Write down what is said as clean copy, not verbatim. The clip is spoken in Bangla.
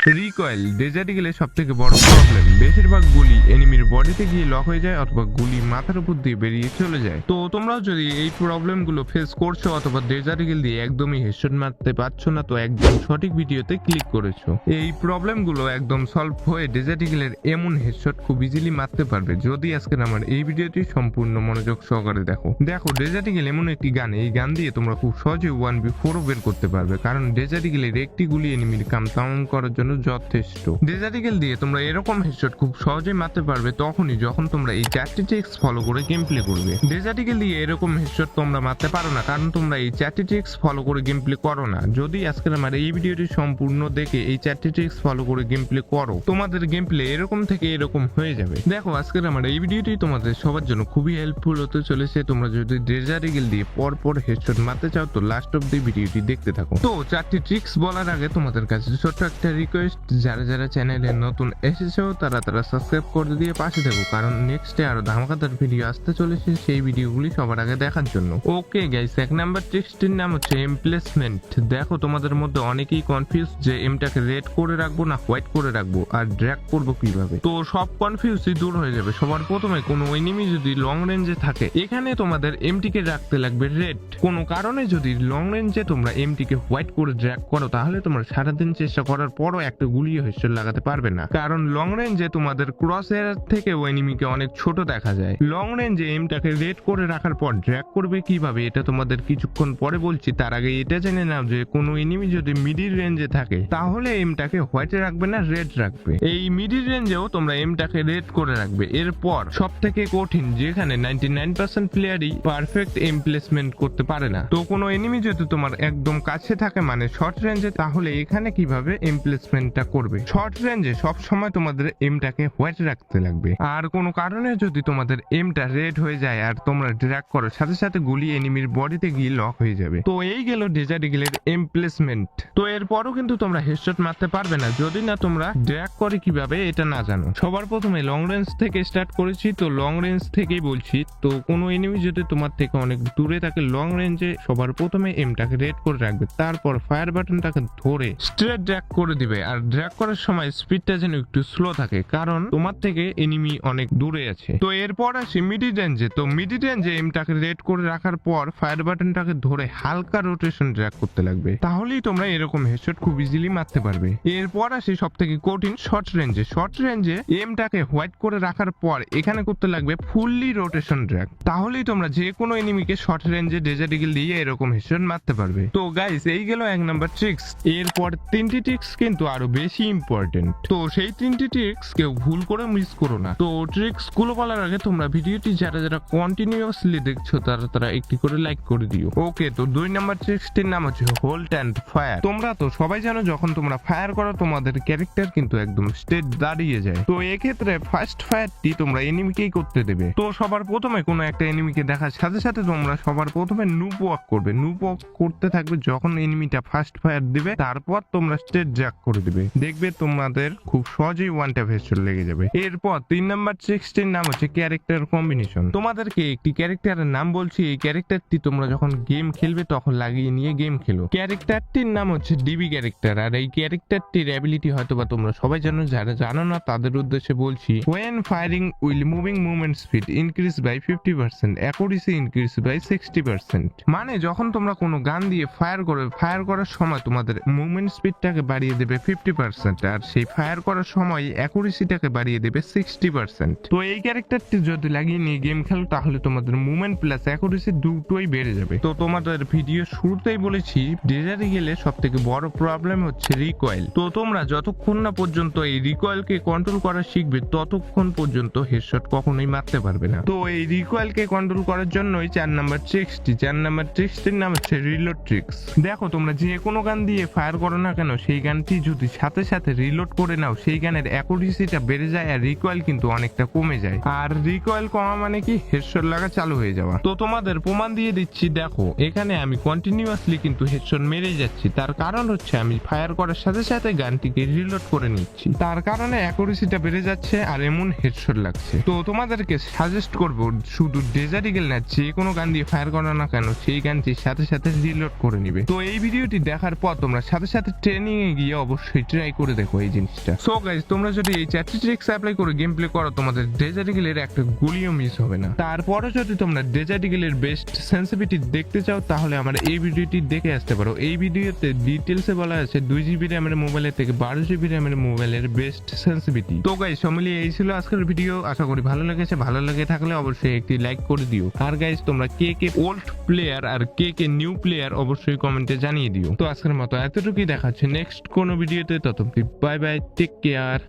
রিকয়েল ডেজার্ট ইগলের সবথেকে বড় প্রবলেম, বেশিরভাগ গুলি এনিমির বডিতে গিয়ে লক হয়ে যায় অথবা গুলি মাথার উপর দিয়ে বেরিয়ে চলে যায়। তো তোমরাও যদি এই প্রবলেমগুলো ফেস করছো অথবা ডেজার্ট ইগল দিয়ে একদমই হেডশট মারতে পারছো না, তো একদম সঠিক ভিডিওতে ক্লিক করেছো। এই প্রবলেমগুলো একদম সলভ হয়ে ডেজার্ট ইগলের এমন হেডশট খুব ইজিলি মারতে পারবে যদি আজকের আমার এই ভিডিওটি সম্পূর্ণ মনোযোগ সহকারে দেখো। ডেজার্ট ইগল এমন একটি গান, এই গান দিয়ে তোমরা খুব সহজে 1v4 বের করতে পারবে, কারণ ডেজার্ট ইগলের একটি গুলি এনিমির কাম তামাম করার জন্য যথেষ্ট। ডেজার্ট ইগল দিয়ে তোমরা এরকম হেডশট খুব সহজেই মারতে পারবে তখনই যখন তোমরা এই 4টি ট্রিক্স ফলো করে গেম প্লে করবে। ডেজার্ট ইগল দিয়ে এরকম হেডশট তোমরা মারতে পারো না কারণ তোমরা এই 4টি ট্রিক্স ফলো করে গেম প্লে করো না। যদি আজকের আমার এই ভিডিওটি সম্পূর্ণ দেখে এই 4টি ট্রিক্স ফলো করে গেম প্লে করো, তোমাদের গেম প্লে এরকম থেকে এরকম হয়ে যাবে। দেখো আজকের আমার এই ভিডিওটি তোমাদের সবার জন্য খুবই হেল্পফুল হতে চলেছে। তোমরা যদি ডেজার্ট ইগল দিয়ে পরপর হেডশট মারতে চাও তো লাস্ট অফ দি ভিডিওটি দেখতে থাকো। তো 4টি ট্রিক্স বলার আগে তোমাদের কাছে ছোট্ট একটা রিকোয়েস্ট, যারা চ্যানেলে নতুন এসেছো তারা সাবস্ক্রাইব করে দিয়ে পাশে থাকো, কারণ নেক্সটে আরো ধামাকাদার ভিডিও আসতে চলেছে সেই ভিডিওগুলি সবার আগে দেখার জন্য। ওকে গাইস, 1 নাম্বার ট্রিক্সটির নাম হচ্ছে এমপ্লেসমেন্ট। দেখো তোমাদের মধ্যে অনেকেই কনফিউজ যে এমটাকে রেড করে রাখবো না হোয়াইট করে রাখবো আর ড্র্যাগ করবো কিভাবে। তো সব কনফিউজই দূর হয়ে যাবে। সবার প্রথমে কোনো এনিমি যদি লং রেঞ্জে থাকে এখানে তোমাদের এমটিকে রাখতে লাগবে রেড। কোনো কারণে যদি লং রেঞ্জে তোমরা এমটিকে হোয়াইট করে ড্র্যাগ করো তাহলে তোমরা সারাদিন চেষ্টা করার পরও একটা গুলিও হেডশট লাগাতে পারবে না, কারণ লং রেঞ্জে তোমাদের ক্রস এয়ার থেকে ওই এনিমিকে অনেক ছোট দেখা যায়। লং রেঞ্জে এমটাকে রেড করে রাখার পর ড্র্যাগ করবে কিভাবে এটা তোমাদের কিছুক্ষণ পরে বলছি। তার আগে এটা জেনে নাও যে কোনো এনিমি যদি মিডিল রেঞ্জে থাকে তাহলে এমটাকে হোয়াইটে রাখবে না রেড রাখবে। এই মিডিল রেঞ্জেও তোমরা এমটাকে রেড করে রাখবে। এরপর সব থেকে কঠিন, যেখানে 99% প্লেয়ারই পারফেক্ট এম প্লেসমেন্ট করতে পারে না। তো কোনো এনিমি যদি তোমার একদম কাছে থাকে মানে শর্ট রেঞ্জে, তাহলে এখানে কিভাবে এম প্লেসমেন্টটা করবে। শর্ট রেঞ্জে সব সময় তোমাদের এমটাকে হোয়াইট রাখতে লাগবে। আর কোনো কারণে যদি তোমাদের এমটা রেড হয়ে যায় আর তোমরা ড্র্যাগ করো, সাথে সাথে গুলি এনিমির বডিতে গিয়ে লক হয়ে যাবে। তো এই গেল ডেজার্ট ইগলের এম প্লেসমেন্ট। তো এরপরও কিন্তু তোমরা হেডশট মারতে পারবে না যদি না তোমরা ড্র্যাগ করে কিভাবে এটা না জানো। সবার প্রথমে লং রেঞ্জ থেকে স্টার্ট করেছি, তো লং রেঞ্জ থেকেই বলছি। তো কোনো এনিমি যদি তোমার থেকে অনেক দূরে থাকে লং রেঞ্জে, সবার প্রথমে এমটাকে রেড করে রাখবে, তারপর ফায়ার বাটনটাকে ধরে স্ট্রেট ড্র্যাগ করে দিবে। আর ড্র্যাগ করার সময় স্পিডটা যেন একটু স্লো থাকে, কারণ তোমার থেকে এনিমি অনেক দূরে আছে। তো এরপর আসি মিডিল রেঞ্জে। তো মিডিল রেঞ্জে এমটাকে রেড করে রাখার পর ফায়ার বাটনটাকে ধরে হালকা রোটেশন ড্র্যাগ করতে লাগবে, তাহলেই তোমরা এরকম হেডশট খুব ইজিলি মারতে পারবে। এরপর আসি সব থেকে কঠিন শর্ট রেঞ্জে। শর্ট রেঞ্জে এমটাকে হোয়াইট করে রাখার পর এখানে করতে লাগবে ফুললি রোটেশন ড্র্যাগ, তাহলেই তোমরা যে কোনো এনিমিকে শর্ট রেঞ্জে ডেজার্ট ইগল দিয়ে এরকম হেডশট মারতে পারবে। তো গাইস এই গেল 1 নাম্বার ট্রিক্স। এরপর 3টি ট্রিক্স কিন্তু আরো বেশি ইম্পর্টেন্ট, তো সেই 3টি ট্রিক্স কেউ ভুল করে মিস করো না। তো ট্রিক্স গুলো বলার আগে তোমরা ভিডিওটি যারা কন্টিনিউয়াসলি দেখছো তারা একটি করে লাইক করে দিও। ওকে, তো 2 নাম্বার ট্রিক্সটির নাম হচ্ছে হোল্ড অ্যান্ড ফায়ার। তোমরা তো সবাই জানো যখন তোমরা ফায়ার করো তোমাদের ক্যারেক্টার কিন্তু একদম স্টেট দাঁড়িয়ে যায়। তো এক্ষেত্রে ফার্স্ট ফায়ারটি তোমরা এনিমিকেই করতে দেবে। তো সবার প্রথমে কোনো একটা এনিমিকে দেখার সাথে সাথে তোমরা সবার প্রথমে নুপ ওয়াক করবে। নুপ ওয়াক করতে থাকবে যখন এনিমিটা ফার্স্ট ফায়ার দিবে, তারপর তোমরা স্টেট জ্যাক করে দিবে। দেখবে তোমাদের খুব সহজেই ওয়ান ট্যাপ হেডশট লেগে যাবে। এরপর 3 নাম্বার ট্রিক্সটির নাম হচ্ছে ক্যারেক্টার কম্বিনেশন। তোমাদেরকে একটি ক্যারেক্টারের নাম বলছি, এই ক্যারেক্টারটি তোমরা যখন গেম খেলবে তখন লাগিয়ে নিয়ে গেম খেলো। ক্যারেক্টারটির নাম হচ্ছে ডিবি ক্যারেক্টার। আর এই ক্যারেক্টারটির অ্যাবিলিটি হয়তোবা তোমরা সবাই জানো, যারা জানো না তাদের উদ্দেশ্যে বলছি। when firing will moving movement speed increase by 50%, accuracy increase by 60%। মানে যখন তোমরা কোনো গান দিয়ে ফায়ার করার সময় তোমাদের মুভমেন্ট স্পিডটাকে বাড়িয়ে দেবে 50%, আর সেই ফায়ার করার সময় অ্যাকুরেসিটাকে বাড়িয়ে দেবে 60%। তো এই ক্যারেক্টারটি যদি লাগিয়ে নিয়ে গেম খেলো তাহলে তোমাদের মুভমেন্ট প্লাস অ্যাকুরেসি দুটোই বেড়ে যাবে। তো তোমাদের ভিডিও শুরুতেই বলেছি ডেজার্ট ইগলে সবথেকে বড় প্রবলেম হচ্ছে রিকয়েল। তো তোমরা যতক্ষণ না পর্যন্ত এই রিকয়েলকে কন্ট্রোল করা শিখবে ততক্ষণ পর্যন্ত হেডশট কখনোই মারতে পারবে না। তো এই রিকয়েলকে কন্ট্রোল করার জন্যই 4 নাম্বার ট্রিক্সটির নাম হচ্ছে রিলোড ট্রিক্স। দেখো তোমরা যে কোনো গান দিয়ে ফায়ার করো না কেন, সেই গানটি যদি সাথে সাথে রিলোড করে নাও সেই গানের অ্যাকুরেসিটা বেড়ে যায় আর রিকয়েল কিন্তু অনেকটা কমে যায়। আর রিকয়েল কমা মানে কি হেডশট লাগা চালু হয়ে যাওয়া। তো তোমাদের প্রমাণ দিয়ে দিচ্ছি। দেখো এখানে আমি কন্টিনিউয়াসলি কিন্তু হেডশট মেরেই যাচ্ছি, তার কারণ হচ্ছে আমি ফায়ার করার সাথে সাথে গানটিকে রিলোড করে নিচ্ছি, তার কারণে অ্যাকুরেসিটা বেড়ে যাচ্ছে আর এমন হেডশট লাগছে। তো তোমাদেরকে সাজেস্ট করবো শুধু ডেজার্ট ইগল না, যে কোনো গান দিয়ে ফায়ার করো না কেন সেই গানটির সাথে সাথে রিলোড করে নিবে। তো এই ভিডিওটি দেখার পর তোমরা সাথে সাথে ট্রেনিং এ গিয়ে অবশ্যই অবশ্যই ট্রাই করে দেখো এই জিনিসটা। সো গাইস, তোমরা যদি এই 4টি ট্রিক্স অ্যাপ্লাই করে গেম প্লে করো, তোমাদের ডেজার্ট ইগলের একটা গুলিও মিস হবে না। তারপরে যদি তোমরা ডেজার্ট ইগলের বেস্ট সেন্সিটিভিটি দেখতে চাও, তাহলে আমার এই ভিডিওটি দেখে আসতে পারো। এই ভিডিওতে ডিটেলসে বলা আছে 2 GB র্যামের মোবাইলের থেকে 12 GB র্যামের মোবাইলের বেস্ট সেন্সিটিভিটি। তো গাইস, সমিলিয়ে এই ছিল আজকের ভিডিও। আশা করি ভালো লেগেছে। ভালো লেগে থাকলে অবশ্যই একটি লাইক করে দিও। আর গাইস, তোমরা কে ওল্ড প্লেয়ার আর কে নিউ প্লেয়ার অবশ্যই কমেন্টে জানিয়ে দিও। তো আজকের মতো এতটুকুই, দেখাচ্ছে নেক্সট কোনো ভিডিওতে। ততক্ষণ বাই বাই, টেক কেয়ার।